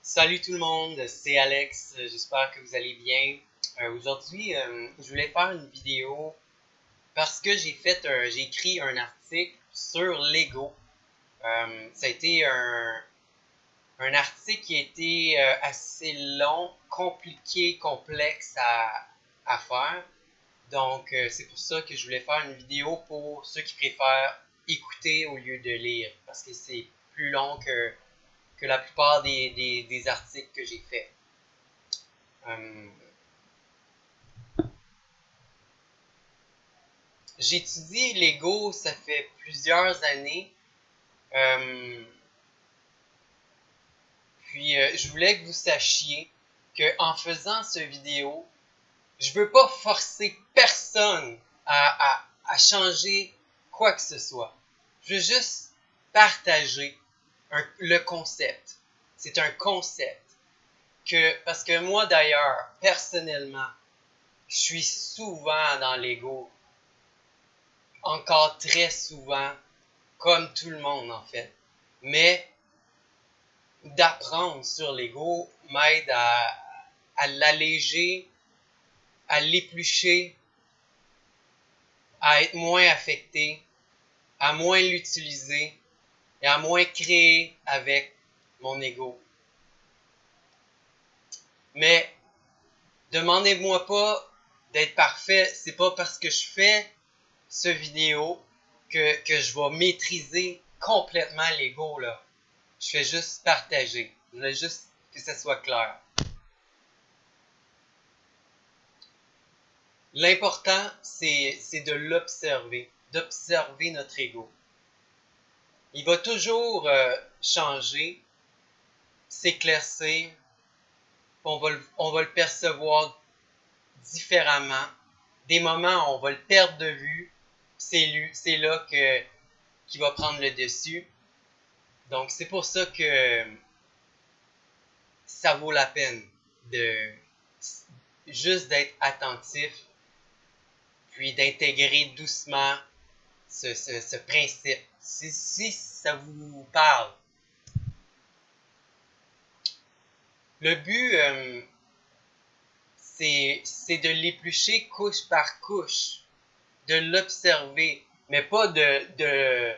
Salut tout le monde, c'est Alex, j'espère que vous allez bien. Aujourd'hui, je voulais faire une vidéo parce que j'ai écrit un article sur Lego. Ça a été un article qui a été assez long, compliqué, complexe à faire. Donc, c'est pour ça que je voulais faire une vidéo pour ceux qui préfèrent écouter au lieu de lire, parce que c'est plus long que la plupart des articles que j'ai faits. J'étudie Lego, ça fait plusieurs années. Euh, je voulais que vous sachiez qu'en faisant cette vidéo, je veux pas forcer personne à changer quoi que ce soit. Je veux juste partager le concept. C'est un concept parce que moi d'ailleurs, personnellement, je suis souvent dans l'ego, encore très souvent, comme tout le monde en fait. Mais d'apprendre sur l'ego m'aide à l'alléger, à l'éplucher, à être moins affecté, à moins l'utiliser et à moins créer avec mon ego. Mais demandez-moi pas d'être parfait, c'est pas parce que je fais ce vidéo que je vais maîtriser complètement l'ego là. Je fais juste partager. Je voulais juste que ça soit clair. L'important, c'est de l'observer, d'observer notre ego. Il va toujours changer, s'éclaircir, on va le percevoir différemment. Des moments, on va le perdre de vue, c'est là qu'il va prendre le dessus. Donc, c'est pour ça que ça vaut la peine de juste d'être attentif, puis d'intégrer doucement ce principe. Si ça vous parle. Le but, c'est de l'éplucher couche par couche, de l'observer, mais pas de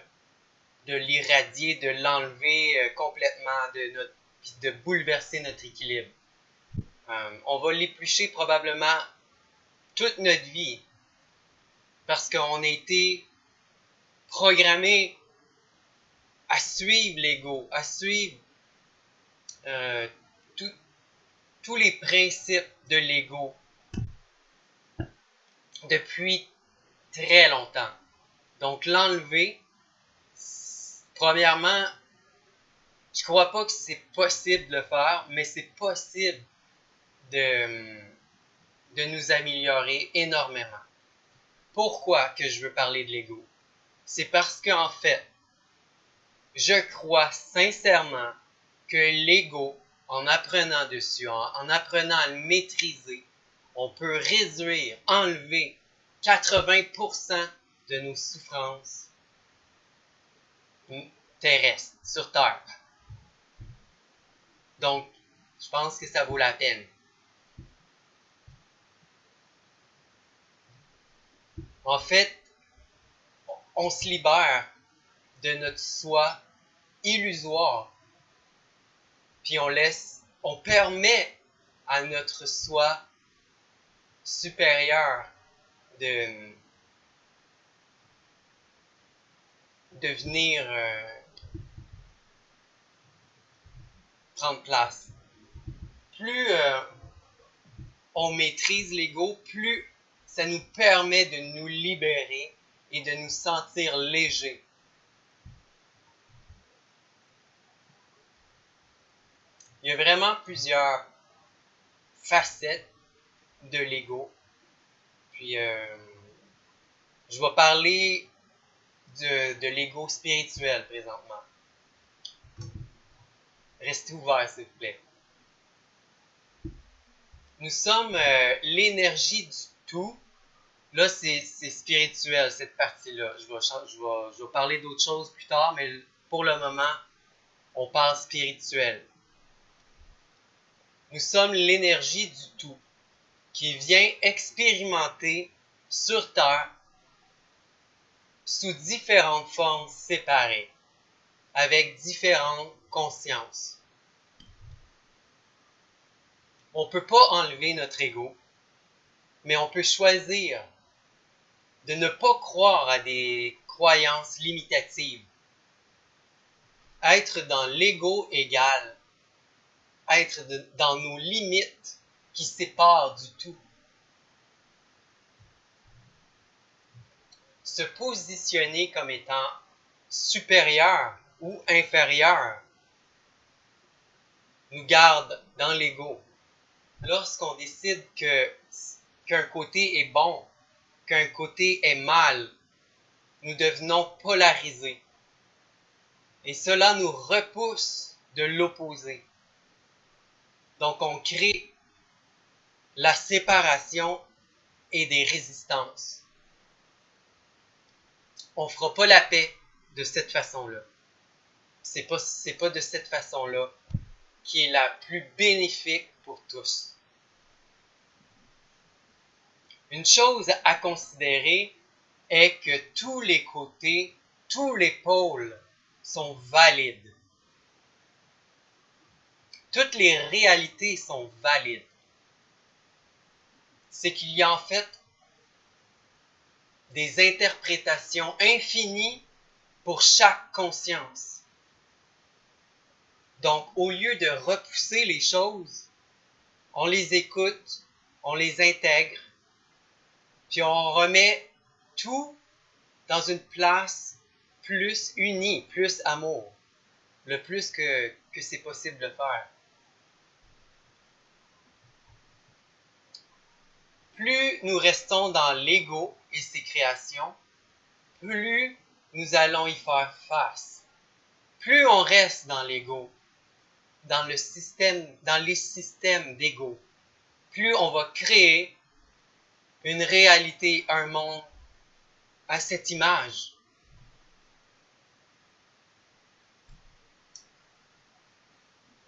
l'irradier, de l'enlever complètement, puis de bouleverser notre équilibre. On va l'éplucher probablement toute notre vie, parce qu'on a été programmé à suivre l'ego, à suivre euh, tous les principes de l'ego depuis très longtemps. Donc l'enlever, premièrement, je crois pas que c'est possible de le faire, mais c'est possible de nous améliorer énormément. Pourquoi que je veux parler de l'ego? C'est parce qu'en fait, je crois sincèrement que l'ego, en apprenant dessus, en apprenant à le maîtriser, on peut réduire, enlever 80% de nos souffrances terrestres, sur Terre. Donc, je pense que ça vaut la peine. En fait, on se libère de notre soi illusoire, puis on permet à notre soi supérieur de venir prendre place. Plus on maîtrise l'ego, plus ça nous permet de nous libérer et de nous sentir légers. Il y a vraiment plusieurs facettes de l'ego. Puis, je vais parler de l'ego spirituel présentement. Restez ouverts, s'il vous plaît. Nous sommes l'énergie du tout. Là, c'est spirituel, cette partie-là. Je vais parler d'autres choses plus tard, mais pour le moment, on parle spirituel. Nous sommes l'énergie du tout qui vient expérimenter sur Terre sous différentes formes séparées, avec différentes consciences. On ne peut pas enlever notre ego, mais on peut choisir de ne pas croire à des croyances limitatives. Être dans l'ego égal, être dans nos limites qui séparent du tout. Se positionner comme étant supérieur ou inférieur nous garde dans l'ego. Lorsqu'on décide qu'un côté est bon, qu'un côté est mal, nous devenons polarisés. Et cela nous repousse de l'opposé. Donc on crée la séparation et des résistances. On ne fera pas la paix de cette façon-là. C'est pas de cette façon-là qui est la plus bénéfique pour tous. Une chose à considérer est que tous les côtés, tous les pôles sont valides. Toutes les réalités sont valides. C'est qu'il y a en fait des interprétations infinies pour chaque conscience. Donc, au lieu de repousser les choses, on les écoute, on les intègre, puis on remet tout dans une place plus unie, plus amour, le plus que c'est possible de faire. Plus nous restons dans l'ego et ses créations, plus nous allons y faire face. Plus on reste dans l'ego, dans les systèmes d'ego, plus on va créer une réalité, un monde à cette image.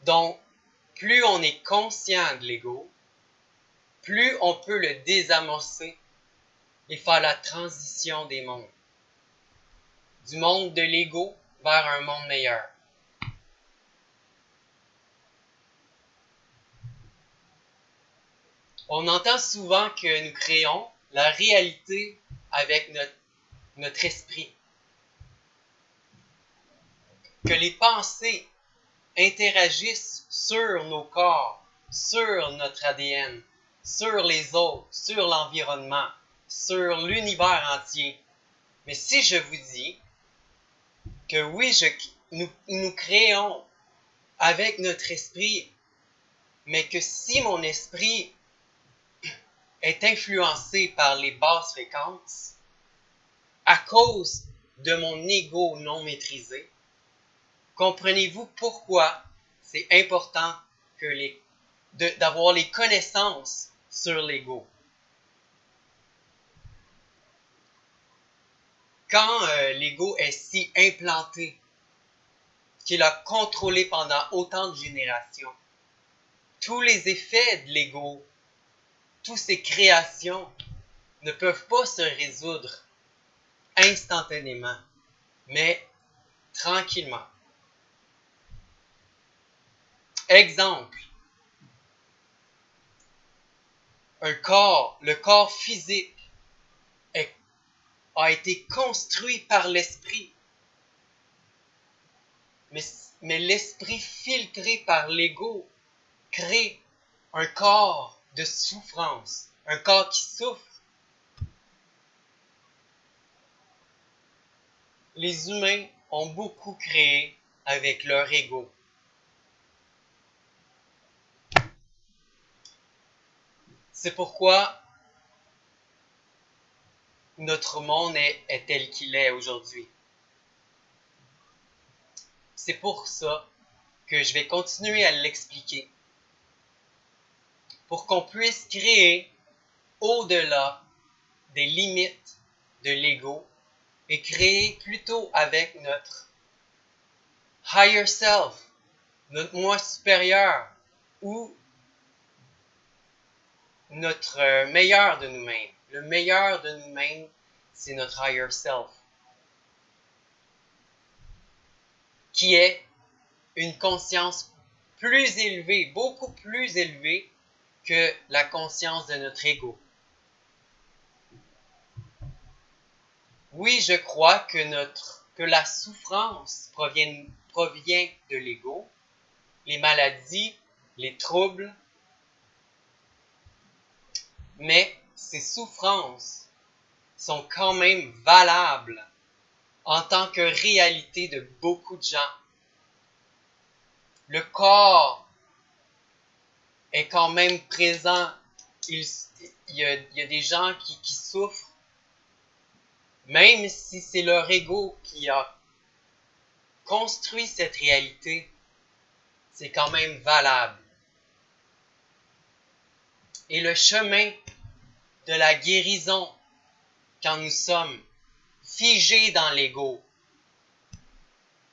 Donc, plus on est conscient de l'ego, plus on peut le désamorcer et faire la transition des mondes. Du monde de l'ego vers un monde meilleur. On entend souvent que nous créons la réalité avec notre esprit. Que les pensées interagissent sur nos corps, sur notre ADN, sur les autres, sur l'environnement, sur l'univers entier. Mais si je vous dis que oui, nous créons avec notre esprit, mais que si mon esprit est influencé par les basses fréquences, à cause de mon ego non maîtrisé, comprenez-vous pourquoi c'est important d'avoir les connaissances sur l'ego? Quand l'ego est si implanté, qu'il a contrôlé pendant autant de générations, tous les effets de l'ego, toutes ces créations ne peuvent pas se résoudre instantanément, mais tranquillement. Exemple, le corps physique a été construit par l'esprit, mais l'esprit filtré par l'ego crée un corps de souffrance, un corps qui souffre. Les humains ont beaucoup créé avec leur ego. C'est pourquoi notre monde est tel qu'il est aujourd'hui. C'est pour ça que je vais continuer à l'expliquer. Pour qu'on puisse créer au-delà des limites de l'ego et créer plutôt avec notre higher self, notre moi supérieur, ou notre meilleur de nous-mêmes. Le meilleur de nous-mêmes, c'est notre higher self, qui est une conscience plus élevée, beaucoup plus élevée que la conscience de notre ego. Oui, je crois que la souffrance provient de l'ego, les maladies, les troubles, mais ces souffrances sont quand même valables en tant que réalité de beaucoup de gens. Le corps est quand même présent. Il y a des gens qui souffrent, même si c'est leur ego qui a construit cette réalité, c'est quand même valable. Et le chemin de la guérison, quand nous sommes figés dans l'ego,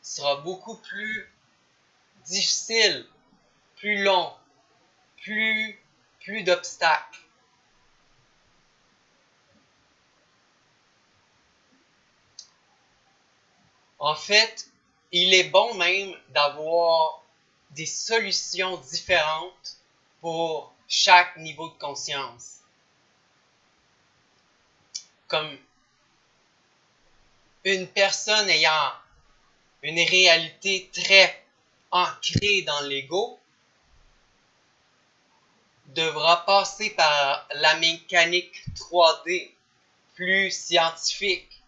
sera beaucoup plus difficile, plus long, plus d'obstacles. En fait, il est bon même d'avoir des solutions différentes pour chaque niveau de conscience. Comme une personne ayant une réalité très ancrée dans l'ego devra passer par la mécanique 3D plus scientifique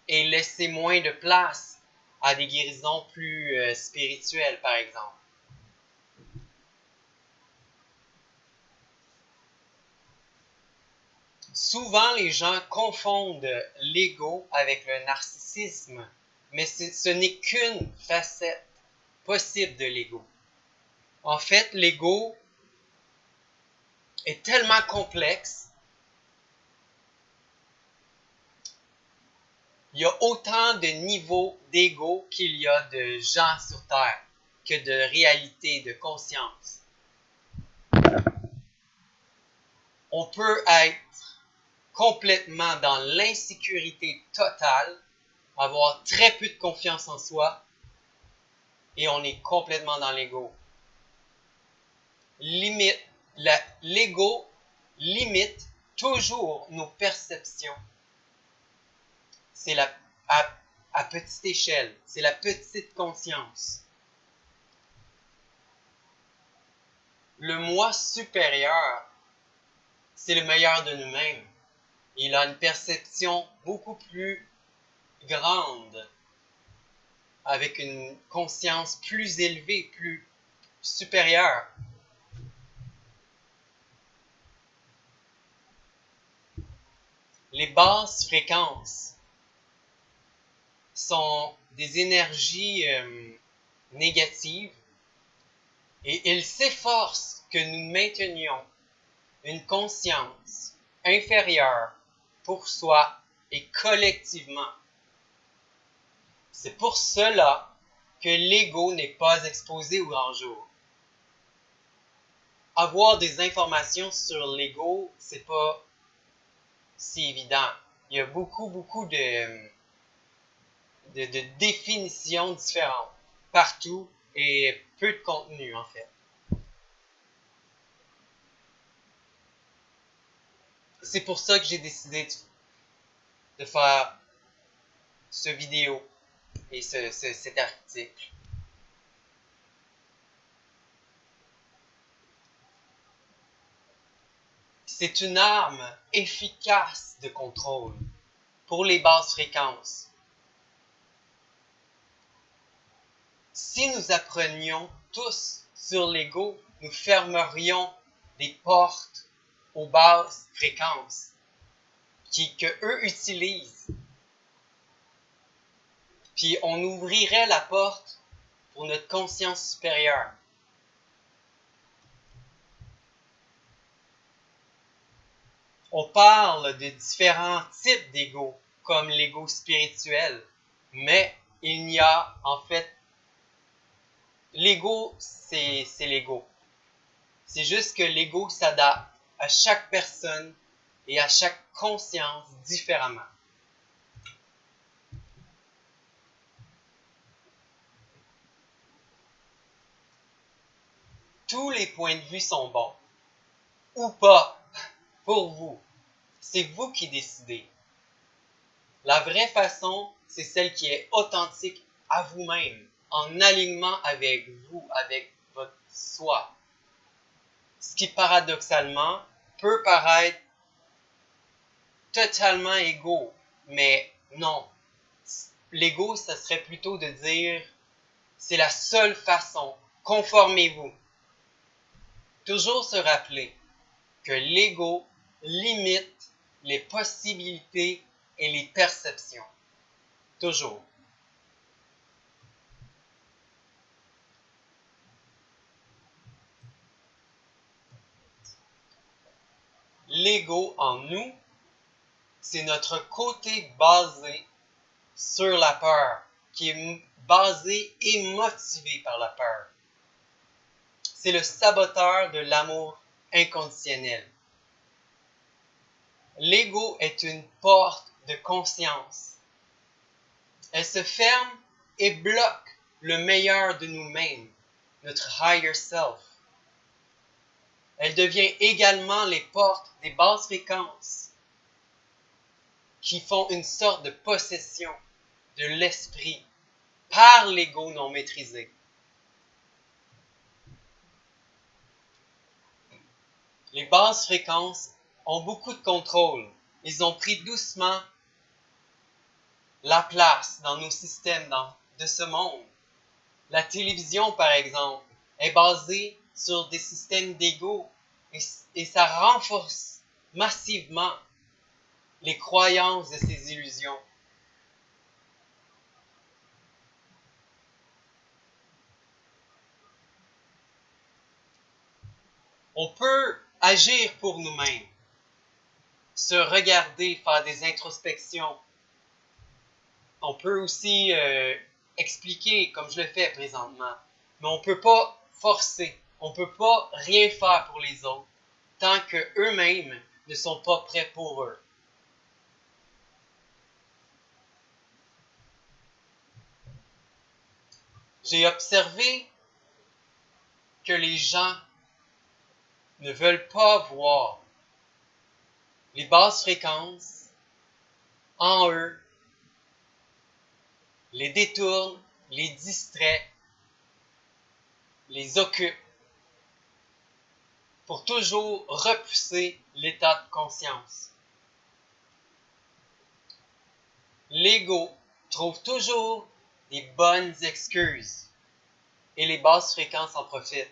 et laisser moins de place à des guérisons plus spirituelles, par exemple. Souvent, les gens confondent l'ego avec le narcissisme, mais ce n'est qu'une facette possible de l'ego. En fait, l'ego est tellement complexe. Il y a autant de niveaux d'ego qu'il y a de gens sur Terre que de réalité, de conscience. On peut être complètement dans l'insécurité totale, avoir très peu de confiance en soi, et on est complètement dans l'ego. L'ego limite toujours nos perceptions. C'est à petite échelle, c'est la petite conscience. Le moi supérieur, c'est le meilleur de nous-mêmes. Il a une perception beaucoup plus grande, avec une conscience plus élevée, plus supérieure. Les basses fréquences sont des énergies négatives et ils s'efforcent que nous maintenions une conscience inférieure pour soi et collectivement. C'est pour cela que l'ego n'est pas exposé au grand jour. Avoir des informations sur l'ego, c'est pas si évident. Il y a beaucoup de définitions différentes partout et peu de contenu en fait. C'est pour ça que j'ai décidé de faire ce vidéo et cet article. C'est une arme efficace de contrôle pour les basses fréquences. Si nous apprenions tous sur l'ego, nous fermerions des portes aux basses fréquences que eux utilisent. Puis on ouvrirait la porte pour notre conscience supérieure. On parle de différents types d'ego, comme l'ego spirituel, mais il y a en fait l'ego, c'est l'ego. C'est juste que l'ego s'adapte à chaque personne et à chaque conscience différemment. Tous les points de vue sont bons, ou pas, pour vous. C'est vous qui décidez. La vraie façon, c'est celle qui est authentique à vous-même, en alignement avec vous, avec votre soi. Ce qui, paradoxalement, peut paraître totalement égaux, mais non. L'ego, ça serait plutôt de dire, c'est la seule façon, conformez-vous. Toujours se rappeler que l'ego limite les possibilités et les perceptions. Toujours. L'ego en nous, c'est notre côté basé sur la peur, qui est basé et motivé par la peur. C'est le saboteur de l'amour inconditionnel. L'ego est une porte de conscience. Elle se ferme et bloque le meilleur de nous-mêmes, notre higher self. Elle devient également les portes des basses fréquences qui font une sorte de possession de l'esprit par l'ego non maîtrisé. Les basses fréquences ont beaucoup de contrôle. Ils ont pris doucement la place dans nos systèmes de ce monde. La télévision, par exemple, est basée sur des systèmes d'ego et ça renforce massivement les croyances de ces illusions. On peut agir pour nous-mêmes, se regarder, faire des introspections. On peut aussi expliquer, comme je le fais présentement, mais on ne peut pas forcer, on ne peut pas rien faire pour les autres tant qu'eux-mêmes ne sont pas prêts pour eux. J'ai observé que les gens ne veulent pas voir les basses fréquences en eux, les détournent, les distraient, les occupent pour toujours repousser l'état de conscience. L'ego trouve toujours des bonnes excuses et les basses fréquences en profitent.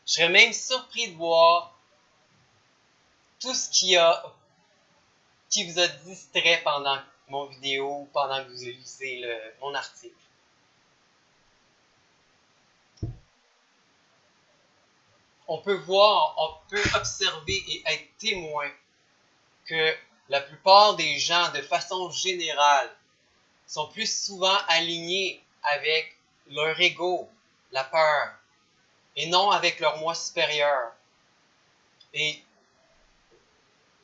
Je serais même surpris de voir tout ce qui vous a distrait pendant mon vidéo ou pendant que vous lisez mon article. On peut voir, on peut observer et être témoin que la plupart des gens, de façon générale, sont plus souvent alignés avec leur ego, la peur, et non avec leur moi supérieur. Et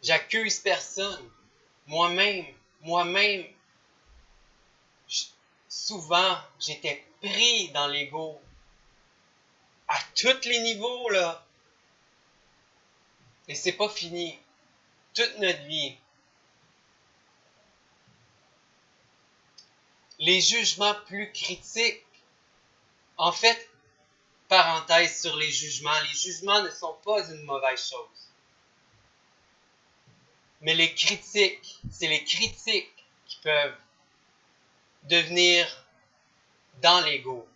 j'accuse personne. Moi-même, souvent, j'étais pris dans l'ego. À tous les niveaux, là. Et c'est pas fini. Toute notre vie. Les jugements plus critiques. En fait, parenthèse sur les jugements ne sont pas une mauvaise chose. Mais les critiques, c'est les critiques qui peuvent devenir dans l'ego.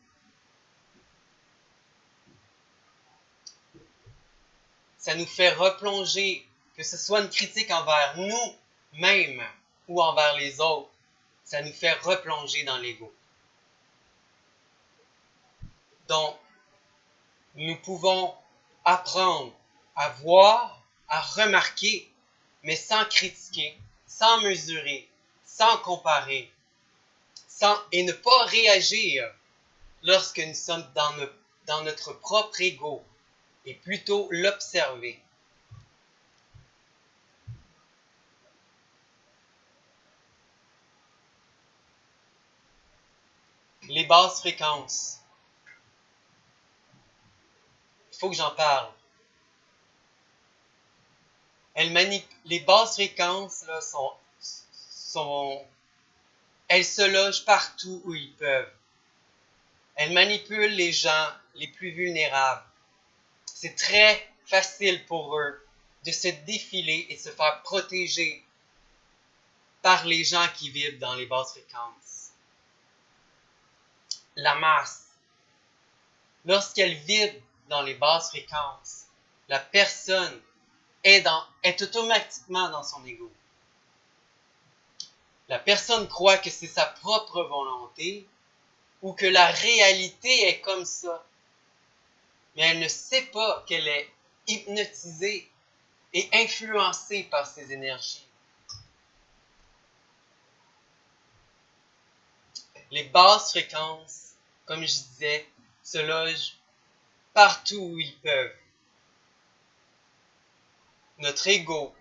Ça nous fait replonger, que ce soit une critique envers nous-mêmes ou envers les autres, ça nous fait replonger dans l'ego. Donc, nous pouvons apprendre à voir, à remarquer, mais sans critiquer, sans mesurer, sans comparer, et ne pas réagir lorsque nous sommes dans notre propre ego et plutôt l'observer. Les basses fréquences. Il faut que j'en parle. Les basses fréquences là, elles se logent partout où ils peuvent. Elles manipulent les gens les plus vulnérables. C'est très facile pour eux de se défiler et se faire protéger par les gens qui vivent dans les basses fréquences. La masse. Lorsqu'elle vibre dans les basses fréquences, la personne est automatiquement dans son ego. La personne croit que c'est sa propre volonté ou que la réalité est comme ça. Mais elle ne sait pas qu'elle est hypnotisée et influencée par ces énergies. Les basses fréquences, comme je disais, se logent partout où ils peuvent. Notre ego,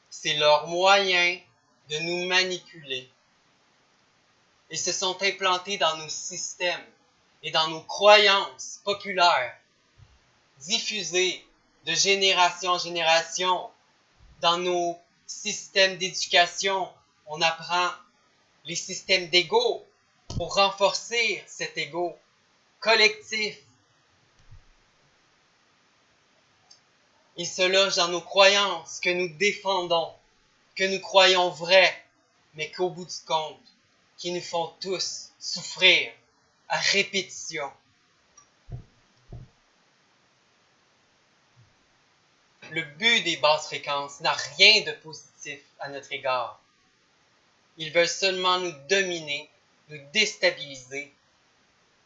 c'est leur moyen de nous manipuler. Ils se sont implantés dans nos systèmes et dans nos croyances populaires, diffusées de génération en génération. Dans nos systèmes d'éducation, on apprend les systèmes d'ego pour renforcer cet ego collectif. Il se loge dans nos croyances que nous défendons, que nous croyons vraies, mais qu'au bout du compte, qui nous font tous souffrir à répétition. Le but des basses fréquences n'a rien de positif à notre égard. Ils veulent seulement nous dominer, nous déstabiliser.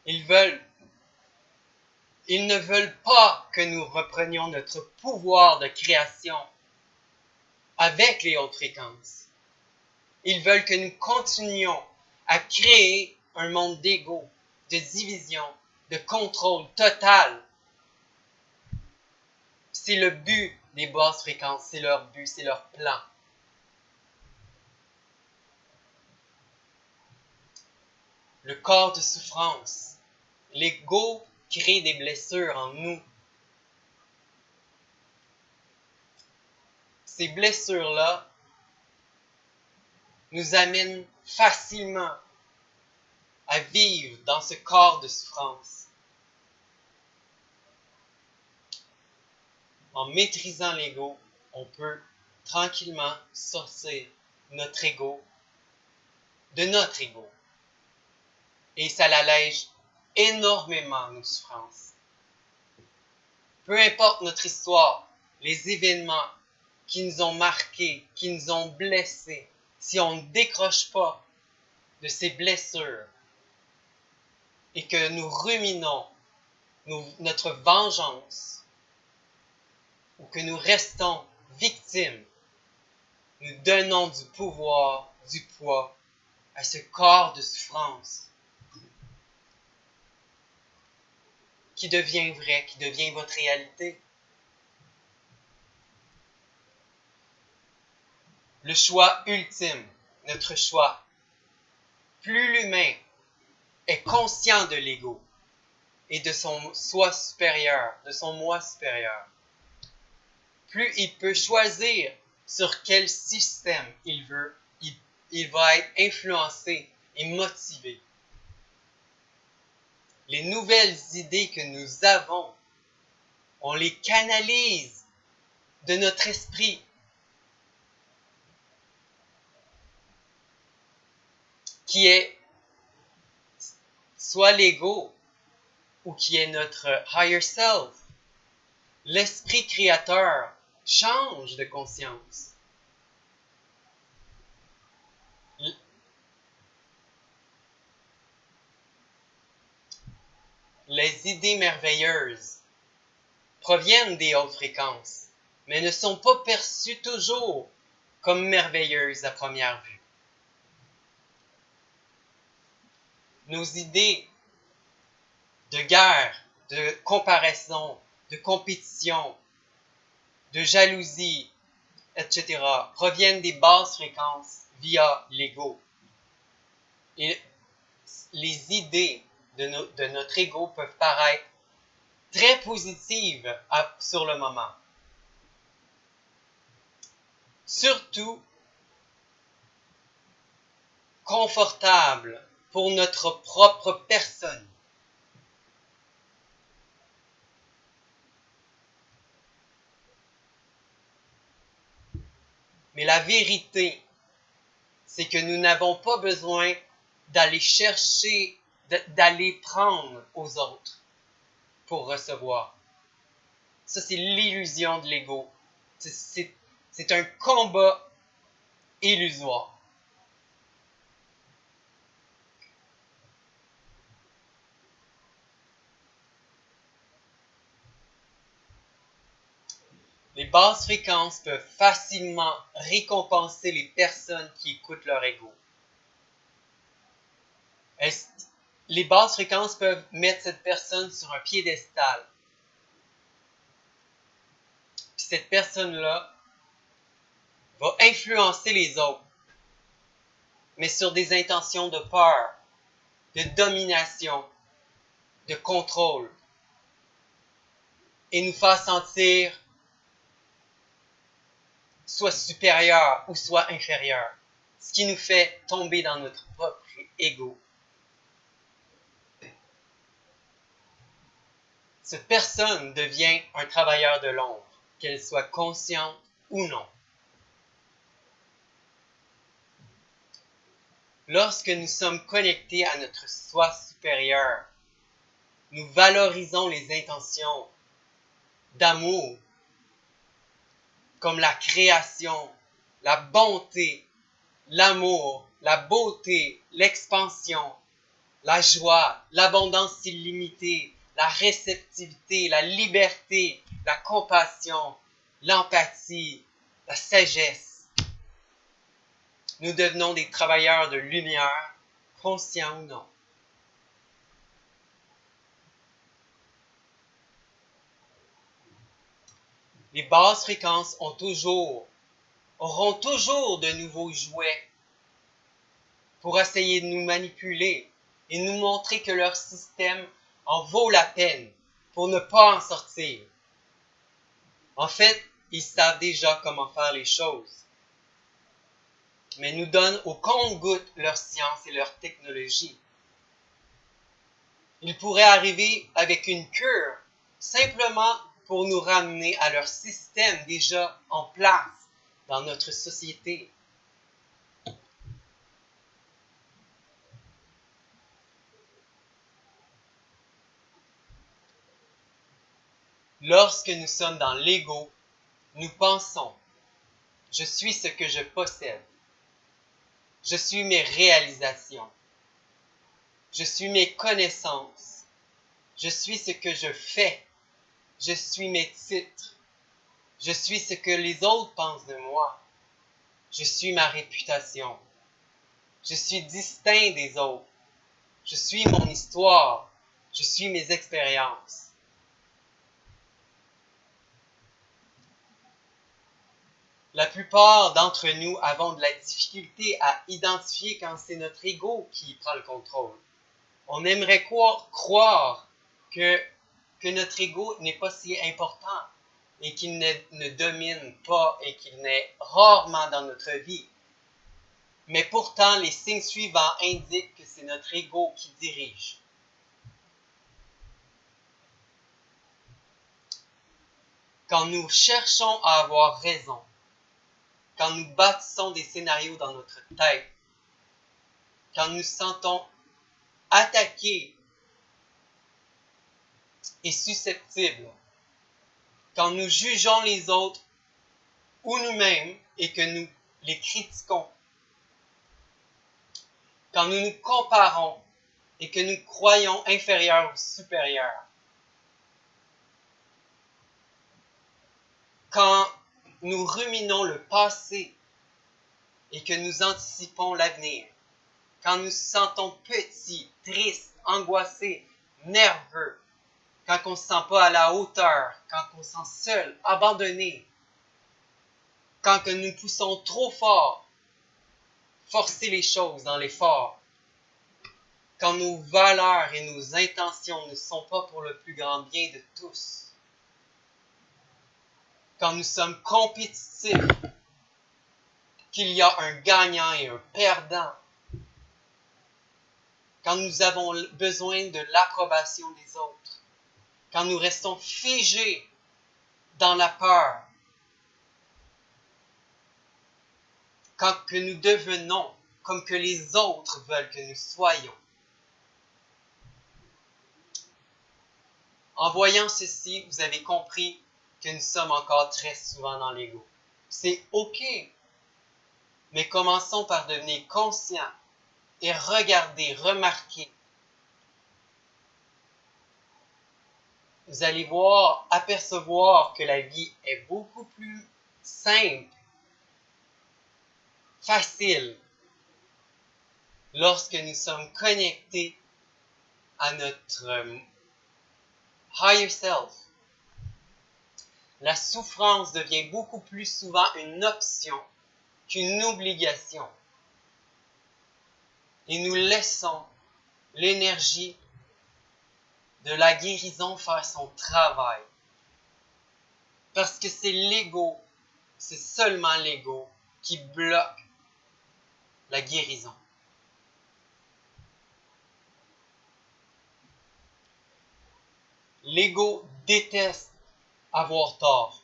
Ils ne veulent pas que nous reprenions notre pouvoir de création avec les hautes fréquences. Ils veulent que nous continuions à créer un monde d'ego, de division, de contrôle total. C'est le but des basses fréquences, c'est leur but, c'est leur plan. Le corps de souffrance. L'ego crée des blessures en nous. Ces blessures-là nous amènent facilement à vivre dans ce corps de souffrance. En maîtrisant l'ego, on peut tranquillement sortir notre ego de notre ego. Et ça l'allège énormément nos souffrances. Peu importe notre histoire, les événements qui nous ont marqués, qui nous ont blessés, si on ne décroche pas de ces blessures et que nous ruminons notre vengeance ou que nous restons victimes, nous donnons du pouvoir, du poids à ce corps de souffrance qui devient vrai, qui devient votre réalité. Le choix ultime, notre choix. Plus l'humain est conscient de l'ego et de son soi supérieur, de son moi supérieur, plus il peut choisir sur quel système il veut, il va être influencé et motivé. Les nouvelles idées que nous avons, on les canalise de notre esprit. Qui est soit l'ego ou qui est notre higher self. L'esprit créateur change de conscience. Les idées merveilleuses proviennent des hautes fréquences, mais ne sont pas perçues toujours comme merveilleuses à première vue. Nos idées de guerre, de comparaison, de compétition, de jalousie, etc., proviennent des basses fréquences via l'ego. Et les idées de notre ego peuvent paraître très positives sur le moment. Surtout confortables pour notre propre personne. Mais la vérité, c'est que nous n'avons pas besoin d'aller chercher, d'aller prendre aux autres pour recevoir. Ça, c'est l'illusion de l'ego. C'est un combat illusoire. Les basses fréquences peuvent facilement récompenser les personnes qui écoutent leur ego. Les basses fréquences peuvent mettre cette personne sur un piédestal. Puis cette personne-là va influencer les autres, mais sur des intentions de peur, de domination, de contrôle, et nous faire sentir soit supérieur ou soit inférieur, ce qui nous fait tomber dans notre propre ego. Cette personne devient un travailleur de l'ombre, qu'elle soit consciente ou non. Lorsque nous sommes connectés à notre soi supérieur, nous valorisons les intentions d'amour, comme la création, la bonté, l'amour, la beauté, l'expansion, la joie, l'abondance illimitée, la réceptivité, la liberté, la compassion, l'empathie, la sagesse. Nous devenons des travailleurs de lumière, conscients ou non. Les basses fréquences auront toujours de nouveaux jouets pour essayer de nous manipuler et nous montrer que leur système en vaut la peine pour ne pas en sortir. En fait, ils savent déjà comment faire les choses, mais nous donnent au compte-gouttes leur science et leur technologie. Ils pourraient arriver avec une cure simplement pour nous ramener à leur système déjà en place dans notre société. Lorsque nous sommes dans l'ego, nous pensons « Je suis ce que je possède. Je suis mes réalisations. Je suis mes connaissances. Je suis ce que je fais. Je suis mes titres. Je suis ce que les autres pensent de moi. Je suis ma réputation. Je suis distinct des autres. Je suis mon histoire. Je suis mes expériences. » La plupart d'entre nous avons de la difficulté à identifier quand c'est notre ego qui prend le contrôle. On aimerait croire que notre ego n'est pas si important et qu'il ne domine pas et qu'il n'est rarement dans notre vie. Mais pourtant, les signes suivants indiquent que c'est notre ego qui dirige. Quand nous cherchons à avoir raison, quand nous bâtissons des scénarios dans notre tête, quand nous sentons attaqués et susceptibles, quand nous jugeons les autres ou nous-mêmes et que nous les critiquons, quand nous nous comparons et que nous croyons inférieurs ou supérieurs, quand nous ruminons le passé et que nous anticipons l'avenir, quand nous nous sentons petits, tristes, angoissés, nerveux, quand on ne se sent pas à la hauteur, quand on se sent seul, abandonné, quand que nous poussons trop fort, forcer les choses dans l'effort, quand nos valeurs et nos intentions ne sont pas pour le plus grand bien de tous, quand nous sommes compétitifs, qu'il y a un gagnant et un perdant, quand nous avons besoin de l'approbation des autres, quand nous restons figés dans la peur, quand que nous devenons comme que les autres veulent que nous soyons. En voyant ceci, vous avez compris que nous sommes encore très souvent dans l'ego. C'est OK, mais commençons par devenir conscients et regarder, remarquer. Vous allez voir, apercevoir que la vie est beaucoup plus simple, facile, lorsque nous sommes connectés à notre higher self. La souffrance devient beaucoup plus souvent une option qu'une obligation. Et nous laissons l'énergie de la guérison faire son travail. Parce que c'est l'ego, c'est seulement l'ego qui bloque la guérison. L'ego déteste avoir tort.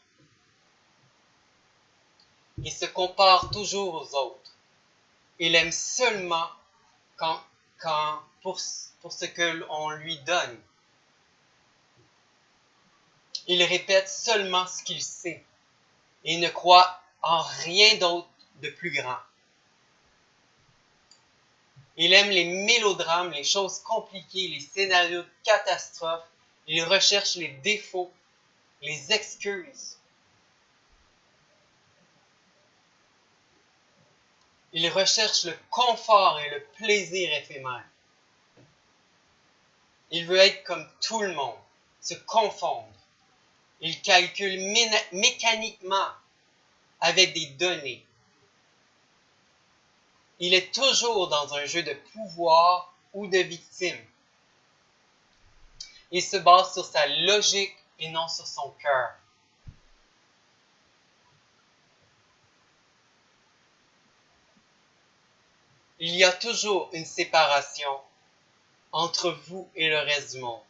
Il se compare toujours aux autres. Il aime seulement pour ce que l'on lui donne. Il répète seulement ce qu'il sait et ne croit en rien d'autre de plus grand. Il aime les mélodrames, les choses compliquées, les scénarios de catastrophe. Il recherche les défauts, les excuses. Il recherche le confort et le plaisir éphémère. Il veut être comme tout le monde, se confondre. Il calcule mécaniquement avec des données. Il est toujours dans un jeu de pouvoir ou de victime. Il se base sur sa logique et non sur son cœur. Il y a toujours une séparation entre vous et le reste du monde.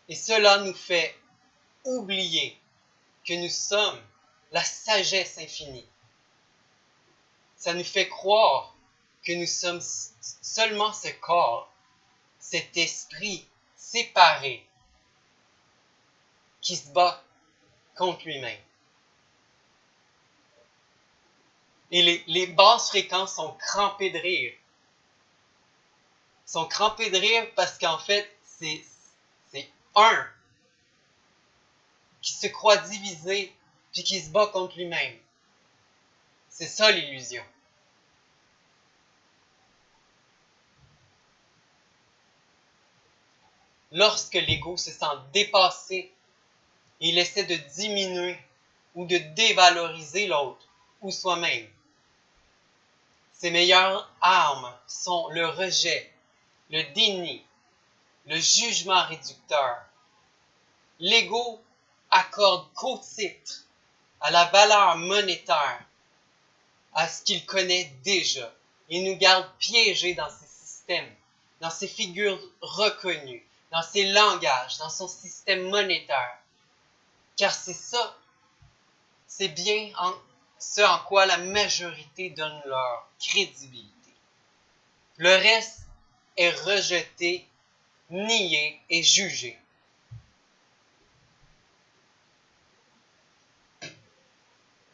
Et cela nous fait oublier que nous sommes la sagesse infinie. Ça nous fait croire que nous sommes seulement ce corps, cet esprit séparé qui se bat contre lui-même. Et les basses fréquences sont crampées de rire. Sont crampées de rire parce qu'en fait, c'est un qui se croit divisé puis qui se bat contre lui-même. C'est ça l'illusion. Lorsque l'ego se sent dépassé, il essaie de diminuer ou de dévaloriser l'autre ou soi-même. Ses meilleures armes sont le rejet, le déni, le jugement réducteur. L'ego accorde qu'au titre, à la valeur monétaire, à ce qu'il connaît déjà, et nous garde piégés dans ses systèmes, dans ses figures reconnues, dans ses langages, dans son système monétaire. Car c'est ça, c'est bien ce en quoi la majorité donne leur crédibilité. Le reste est rejeté, nié et jugé.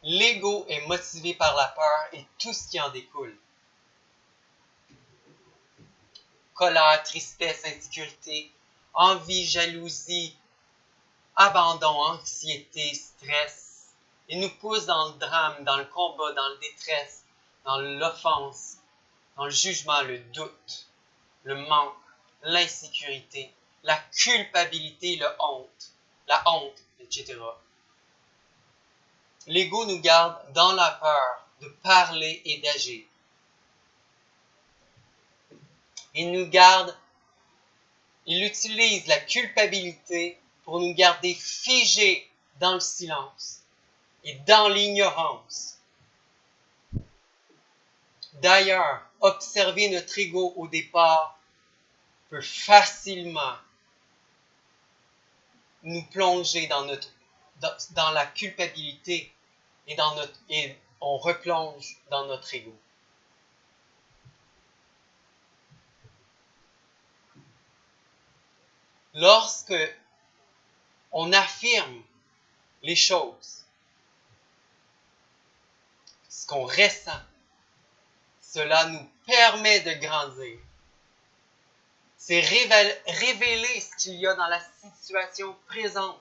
L'ego est motivé par la peur et tout ce qui en découle. Colère, tristesse, insécurité, envie, jalousie, abandon, anxiété, stress. Il nous pousse dans le drame, dans le combat, dans la détresse, dans l'offense, dans le jugement, le doute, le manque, l'insécurité, la culpabilité, la honte, etc. L'ego nous garde dans la peur de parler et d'agir. Il utilise la culpabilité pour nous garder figés dans le silence et dans l'ignorance. D'ailleurs, observer notre ego au départ peut facilement nous plonger dans la culpabilité et on replonge dans notre ego. Lorsque on affirme les choses, ce qu'on ressent, cela nous permet de grandir. C'est révéler ce qu'il y a dans la situation présente.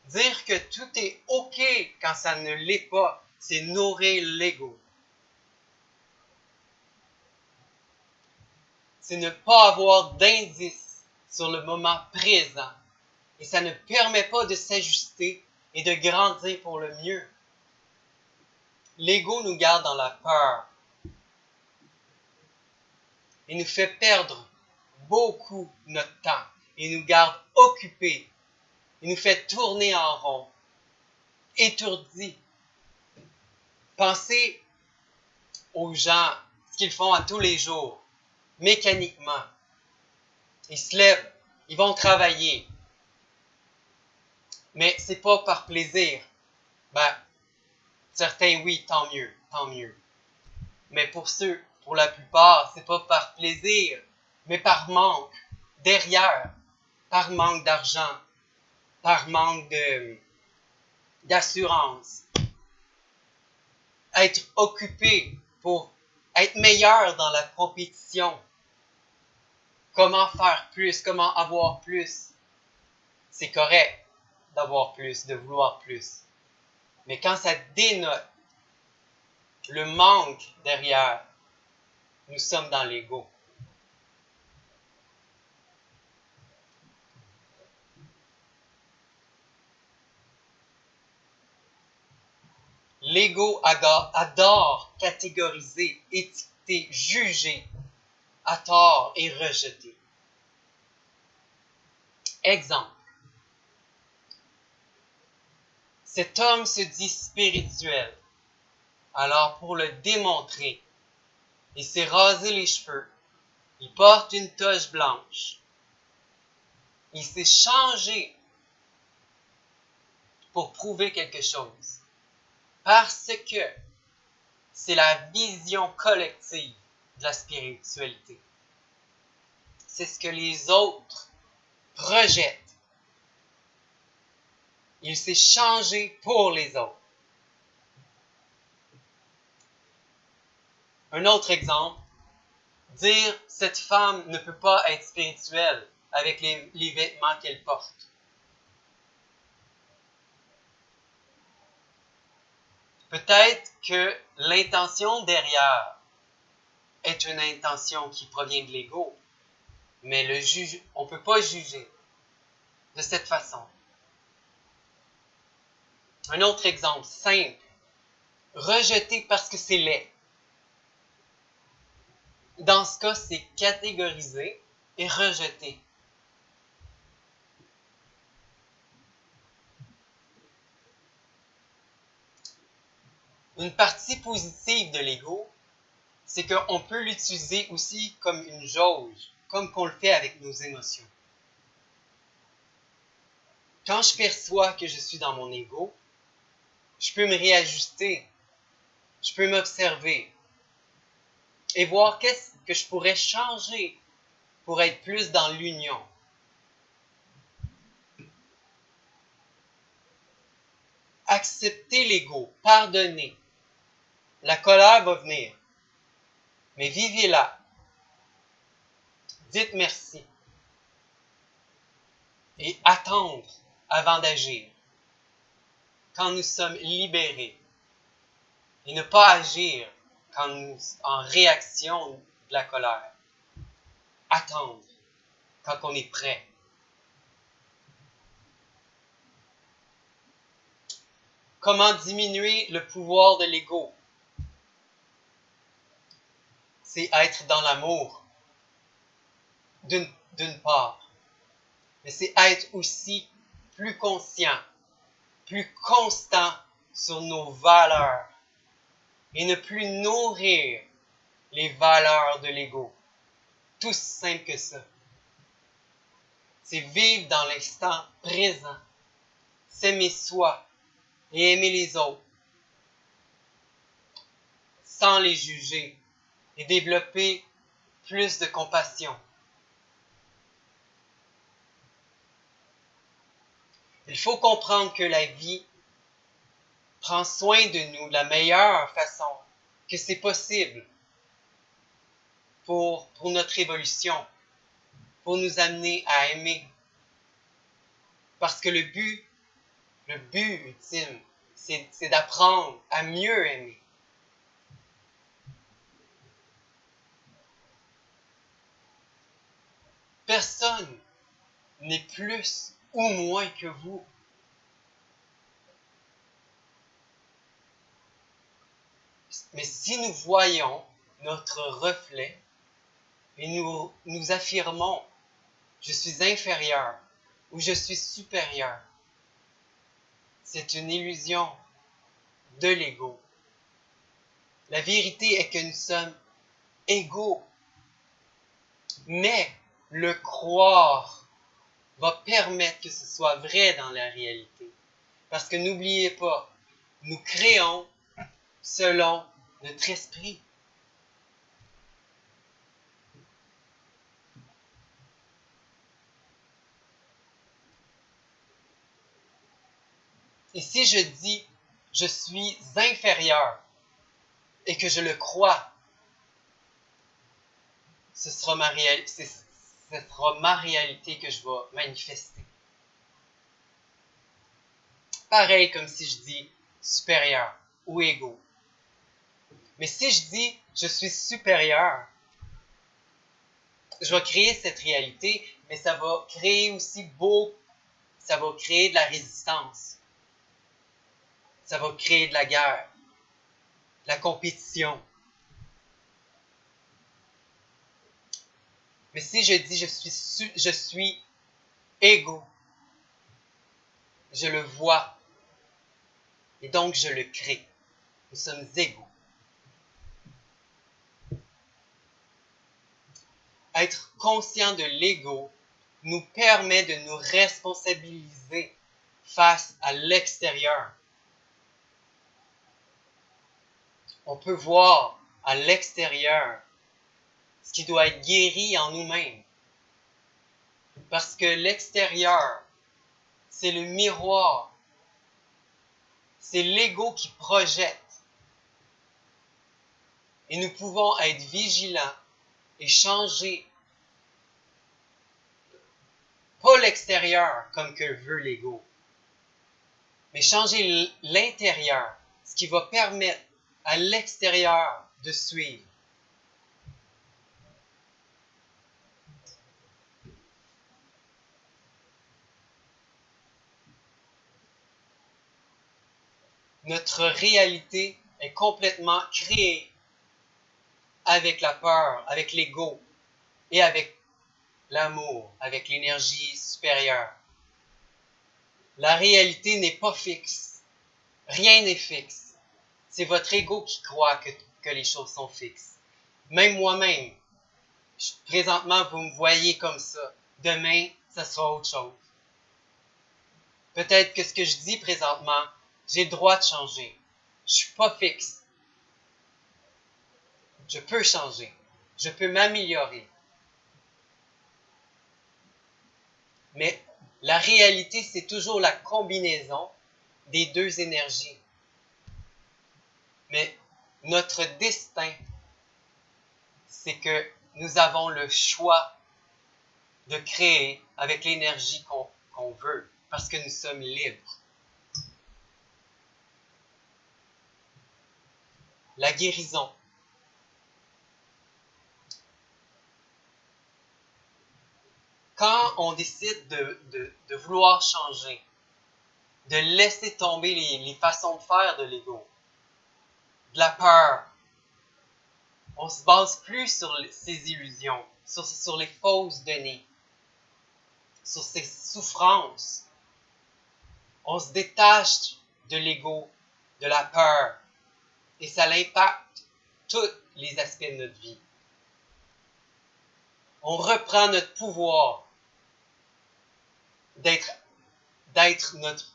Dire que tout est OK quand ça ne l'est pas, c'est nourrir l'ego. C'est ne pas avoir d'indice sur le moment présent. Et ça ne permet pas de s'ajuster et de grandir pour le mieux. L'ego nous garde dans la peur. Il nous fait perdre beaucoup notre temps. Il nous garde occupés. Il nous fait tourner en rond, étourdis. Pensez aux gens, ce qu'ils font à tous les jours, mécaniquement. Ils se lèvent, ils vont travailler. Mais c'est pas par plaisir. Certains oui, tant mieux, tant mieux. Mais pour la plupart, c'est pas par plaisir, mais par manque, derrière, par manque d'argent, par manque d'assurance. Être occupé pour être meilleur dans la compétition. Comment faire plus, comment avoir plus. C'est correct d'avoir plus, de vouloir plus. Mais quand ça dénote le manque derrière, nous sommes dans l'ego. L'ego adore catégoriser, étiqueter, juger, à tort et rejeter. Exemple. Cet homme se dit spirituel. Alors pour le démontrer, il s'est rasé les cheveux. Il porte une toge blanche. Il s'est changé pour prouver quelque chose. Parce que c'est la vision collective de la spiritualité. C'est ce que les autres projettent. Il s'est changé pour les autres. Un autre exemple, dire cette femme ne peut pas être spirituelle avec les vêtements qu'elle porte. Peut-être que l'intention derrière est une intention qui provient de l'ego, mais on ne peut pas juger de cette façon. Un autre exemple simple, rejeter parce que c'est laid. Dans ce cas, c'est catégoriser et rejeter. Une partie positive de l'ego, c'est qu'on peut l'utiliser aussi comme une jauge, comme qu'on le fait avec nos émotions. Quand je perçois que je suis dans mon ego, je peux me réajuster, je peux m'observer et voir qu'est-ce que je pourrais changer pour être plus dans l'union. Accepter l'ego, pardonner. La colère va venir, mais vivez-la. Dites merci. Et attendre avant d'agir. Quand nous sommes libérés. Et ne pas agir en réaction de la colère. Attendre. quand on est prêt. Comment diminuer le pouvoir de l'ego? C'est être dans l'amour, d'une part. Mais c'est être aussi plus conscient, plus constant sur nos valeurs et ne plus nourrir les valeurs de l'ego. Tout aussi simple que ça. C'est vivre dans l'instant présent, s'aimer soi et aimer les autres, sans les juger et développer plus de compassion. Il faut comprendre que la vie prend soin de nous de la meilleure façon, que c'est possible pour notre évolution, pour nous amener à aimer. Parce que le but ultime, c'est d'apprendre à mieux aimer. Personne n'est plus ou moins que vous. Mais si nous voyons notre reflet et nous affirmons « je suis inférieur » ou « je suis supérieur », c'est une illusion de l'ego. La vérité est que nous sommes égaux. Mais le croire va permettre que ce soit vrai dans la réalité. Parce que n'oubliez pas, nous créons selon notre esprit. Et si je dis je suis inférieur et que je le crois, ce sera ma réalité que je vais manifester. Pareil comme si je dis supérieur ou égaux. Mais si je dis je suis supérieur, je vais créer cette réalité, mais ça va créer aussi ça va créer de la résistance. Ça va créer de la guerre, de la compétition. Mais si je dis je suis égaux, je le vois et donc je le crée. Nous sommes égaux. Être conscient de l'ego nous permet de nous responsabiliser face à l'extérieur. On peut voir à l'extérieur ce qui doit être guéri en nous-mêmes. Parce que l'extérieur, c'est le miroir. C'est l'ego qui projette. Et nous pouvons être vigilants et changer, pas l'extérieur comme que veut l'ego, mais changer l'intérieur, ce qui va permettre à l'extérieur de suivre. Notre réalité est complètement créée avec la peur, avec l'ego et avec l'amour, avec l'énergie supérieure. La réalité n'est pas fixe. Rien n'est fixe. C'est votre ego qui croit que les choses sont fixes. Même moi-même, présentement, vous me voyez comme ça. Demain, ça sera autre chose. Peut-être que ce que je dis présentement, j'ai le droit de changer. Je suis pas fixe. Je peux changer. Je peux m'améliorer. Mais la réalité, c'est toujours la combinaison des deux énergies. Mais notre destin, c'est que nous avons le choix de créer avec l'énergie qu'on veut, parce que nous sommes libres. La guérison. quand on décide de vouloir changer, de laisser tomber les façons de faire de l'ego, de la peur, on se base plus sur ces illusions, sur les fausses données, sur ces souffrances. On se détache de l'ego, de la peur, et ça impacte tous les aspects de notre vie. On reprend notre pouvoir d'être notre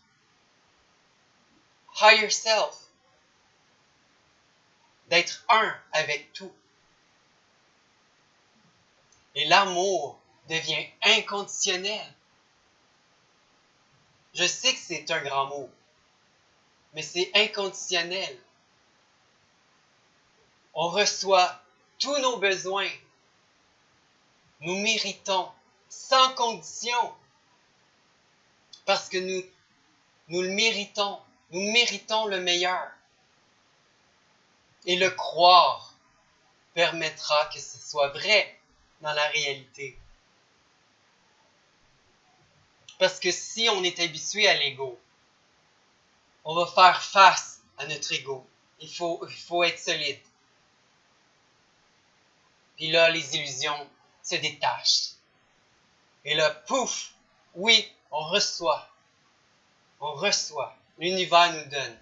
higher self, d'être un avec tout. Et l'amour devient inconditionnel. Je sais que c'est un grand mot, mais c'est inconditionnel. On reçoit tous nos besoins. Nous méritons sans condition. Parce que nous le méritons. Nous méritons le meilleur. Et le croire permettra que ce soit vrai dans la réalité. Parce que si on est habitué à l'ego, on va faire face à notre ego. Il faut être solide. Puis là, les illusions se détachent. Et là, pouf, oui, on reçoit. On reçoit. L'univers nous donne.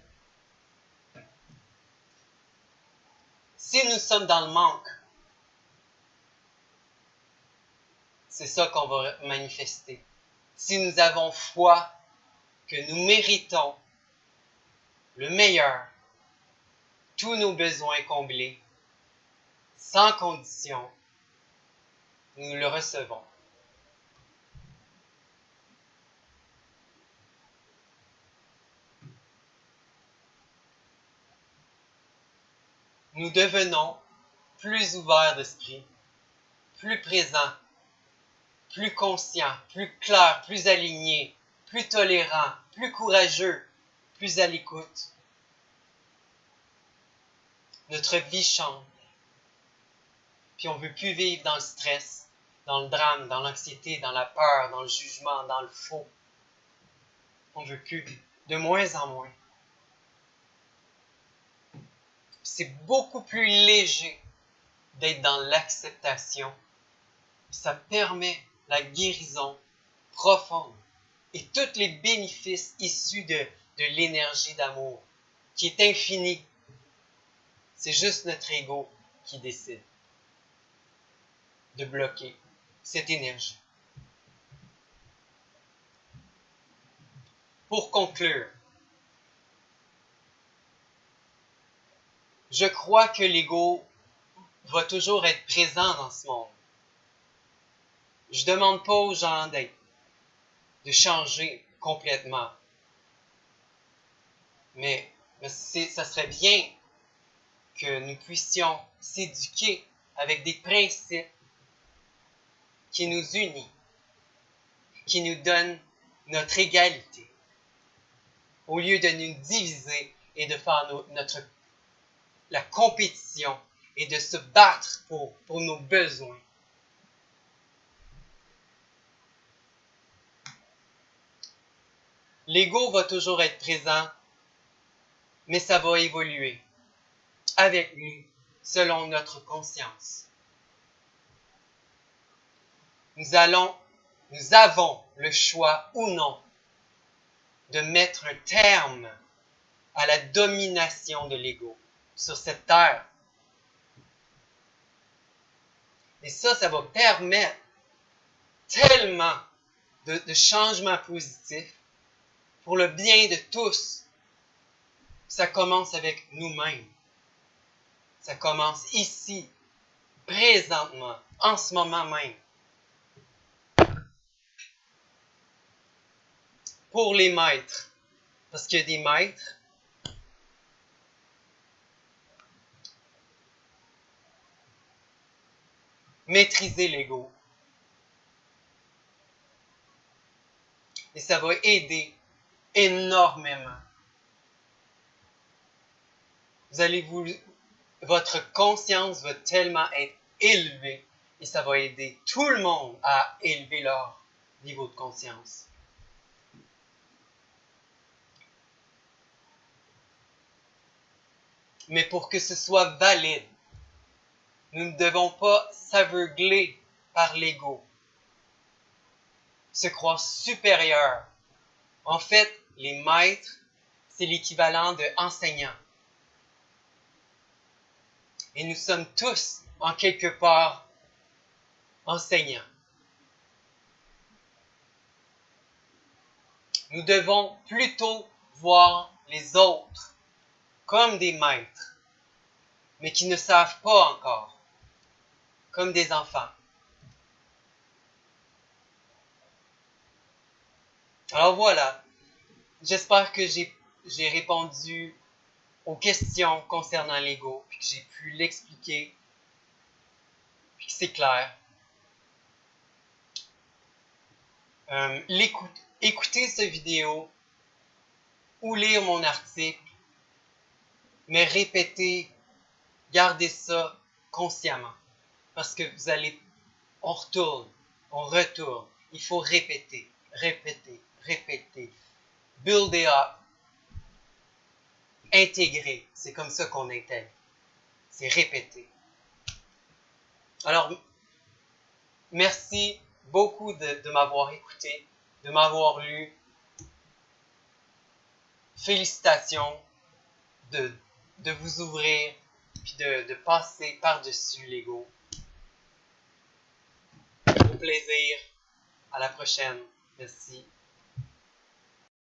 Si nous sommes dans le manque, c'est ça qu'on va manifester. Si nous avons foi que nous méritons le meilleur, tous nos besoins comblés, sans condition, nous le recevons. Nous devenons plus ouverts d'esprit, plus présents, plus conscients, plus clairs, plus alignés, plus tolérants, plus courageux, plus à l'écoute. Notre vie change. Puis on ne veut plus vivre dans le stress, dans le drame, dans l'anxiété, dans la peur, dans le jugement, dans le faux. On ne veut plus. De moins en moins. C'est beaucoup plus léger d'être dans l'acceptation. Ça permet la guérison profonde et tous les bénéfices issus de l'énergie d'amour, qui est infinie. C'est juste notre ego qui décide de bloquer cette énergie. Pour conclure, je crois que l'ego va toujours être présent dans ce monde. Je ne demande pas aux gens de changer complètement. Mais ça serait bien que nous puissions s'éduquer avec des principes qui nous unissent, qui nous donnent notre égalité, au lieu de nous diviser et de faire la compétition et de se battre pour nos besoins. L'ego va toujours être présent, mais ça va évoluer avec nous, selon notre conscience. Nous avons le choix ou non de mettre un terme à la domination de l'ego sur cette terre. Et ça va permettre tellement de changements positifs pour le bien de tous. Ça commence avec nous-mêmes. Ça commence ici, présentement, en ce moment même. Pour les maîtres, parce qu'il y a des maîtres maîtriser l'ego. Et ça va aider énormément. Votre conscience va tellement être élevée et ça va aider tout le monde à élever leur niveau de conscience. Mais pour que ce soit valide, nous ne devons pas s'aveugler par l'ego, se croire supérieur. En fait, les maîtres, c'est l'équivalent de enseignants. Et nous sommes tous, en quelque part, enseignants. Nous devons plutôt voir les autres comme des maîtres, mais qui ne savent pas encore, comme des enfants. Alors voilà, j'espère que j'ai répondu aux questions concernant l'ego, puis que j'ai pu l'expliquer, puis que c'est clair. Écoutez cette vidéo ou lire mon article, mais répétez, gardez ça consciemment. Parce que on retourne. Il faut répéter, répéter, répéter. Build it up. Intégrer. C'est comme ça qu'on intègre. C'est répéter. Alors, merci beaucoup de m'avoir écouté, de m'avoir lu. Félicitations de vous ouvrir puis de passer par-dessus l'ego. Au plaisir. À la prochaine. Merci.